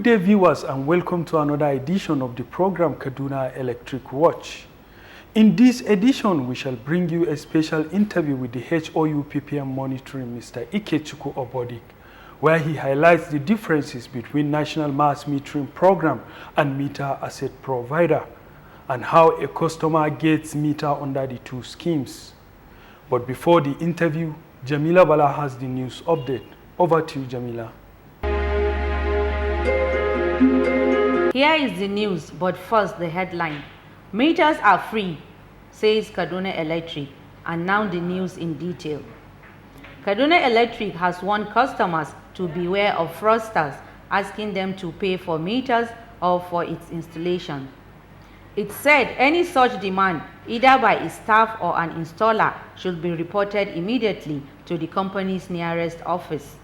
day, viewers, and welcome to another edition of the program Kaduna Electric Watch. In this edition, we shall bring you a special interview with the HOU PPM Monitoring, Mr. Ikechukwu Ogbodick, where he highlights the differences between National Mass Metering Program and Meter Asset Provider, and how a customer gets meter under the two schemes. But before the interview, Jamila Bala has the news update. Over to you, Jamila. Here is the news, but first the headline. Meters are free, says Kaduna Electric, and now the news in detail. Kaduna Electric has warned customers to beware of fraudsters asking them to pay for meters or for its installation. It said any such demand, either by its staff or an installer, should be reported immediately to the company's nearest office.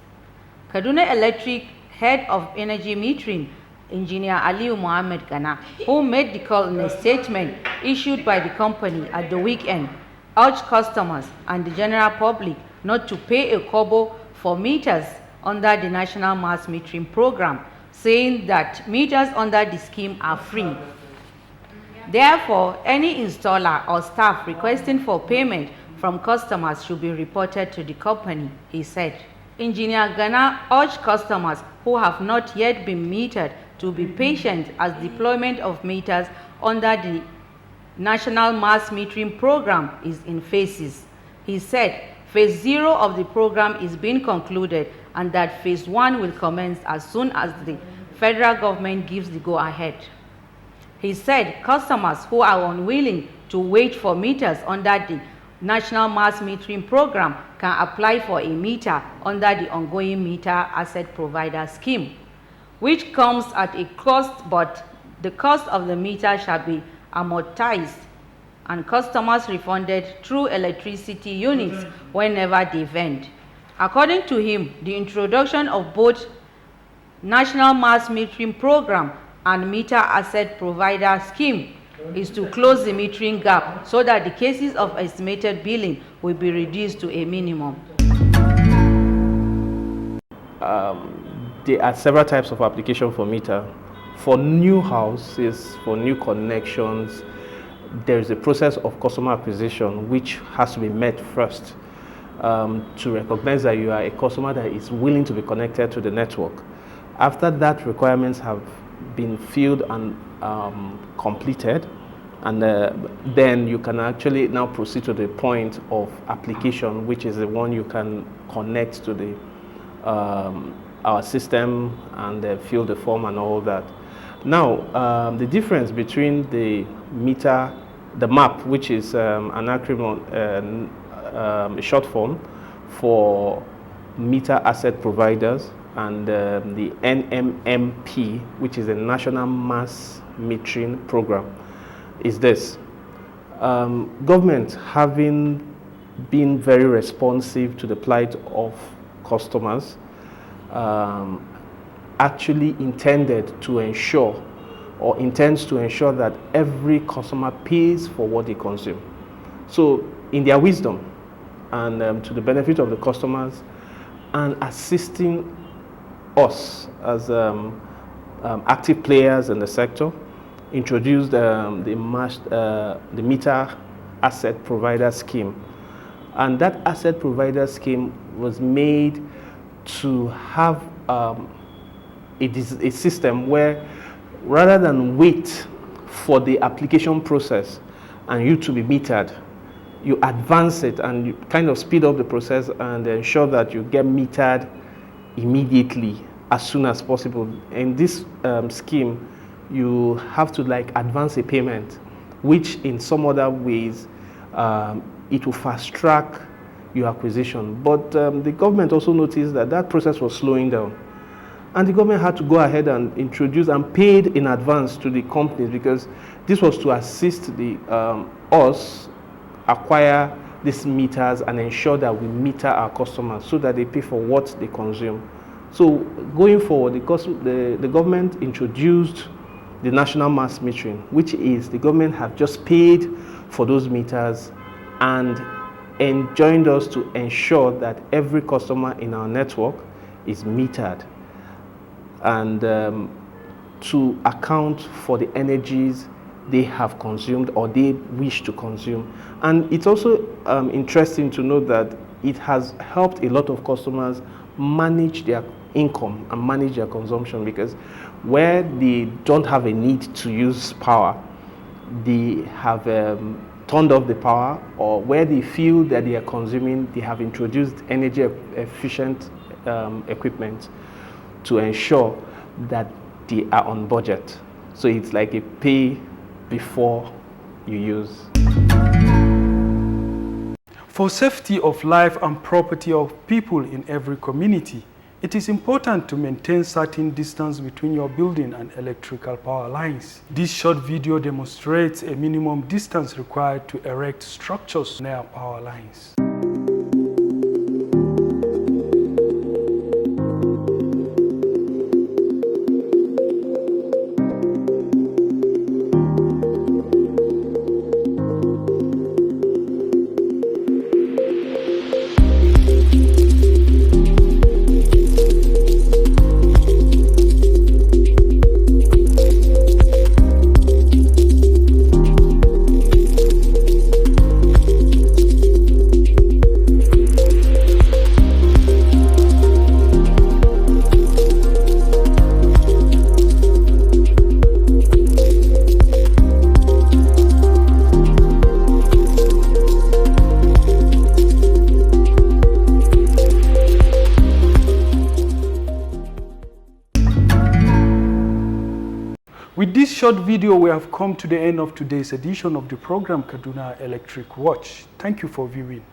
Kaduna Electric Head of Energy Metering, Engineer Aliu Mohammed Ghana, who made the call in a statement issued by the company at the weekend, urged customers and the general public not to pay a kobo for meters under the National Mass Metering Program, saying that meters under the scheme are free. Therefore, any installer or staff requesting for payment from customers should be reported to the company, he said. Engineer Ghana urged customers who have not yet been metered to be patient as deployment of meters under the National Mass Metering Program is in phases. He said phase 0 of the program is being concluded and that phase 1 will commence as soon as the federal government gives the go-ahead. He said customers who are unwilling to wait for meters under the National Mass Metering Program can apply for a meter under the ongoing Meter Asset Provider Scheme, which comes at a cost, but the cost of the meter shall be amortized and customers refunded through electricity units whenever they vend. According to him, the introduction of both National Mass Metering Program and Meter Asset Provider Scheme is to close the metering gap so that the cases of estimated billing will be reduced to a minimum. There are several types of application for meter. For new houses, for new connections, there is a process of customer acquisition which has to be met first to recognize that you are a customer that is willing to be connected to the network. After that, requirements have been filled and completed, and then you can actually now proceed to the point of application, which is the one you can connect to the our system and fill the form and all that. Now, the difference between the meter, the MAP, which is an acronym, a short form for Meter Asset Providers, and the NMMP, which is the National Mass Metering Program, is this. Government, having been very responsive to the plight of customers, actually intended to ensure or intends to ensure that every customer pays for what they consume. So in their wisdom and to the benefit of the customers and assisting us as active players in the sector, introduced the Meter Asset Provider Scheme. And that Asset Provider Scheme was made to have a system where, rather than wait for the application process and you to be metered, you advance it and you kind of speed up the process and ensure that you get metered immediately as soon as possible. In this scheme, you have to advance a payment, which in some other ways it will fast track your acquisition. But the government also noticed that that process was slowing down, and the government had to go ahead and introduce and paid in advance to the companies, because this was to assist the us acquire these meters and ensure that we meter our customers so that they pay for what they consume. So going forward, the government introduced the National Mass Metering, which is the government have just paid for those meters and enjoined us to ensure that every customer in our network is metered. And to account for the energies they have consumed or they wish to consume. And it's also interesting to note that it has helped a lot of customers manage their income and manage their consumption, because where they don't have a need to use power, they have turned off the power, or where they feel that they are consuming, they have introduced energy efficient equipment to ensure that they are on budget. So it's like a pay before you use. For safety of life and property of people in every community, it is important to maintain certain distance between your building and electrical power lines. This short video demonstrates a minimum distance required to erect structures near power lines. With this short video, we have come to the end of today's edition of the program Kaduna Electric Watch. Thank you for viewing.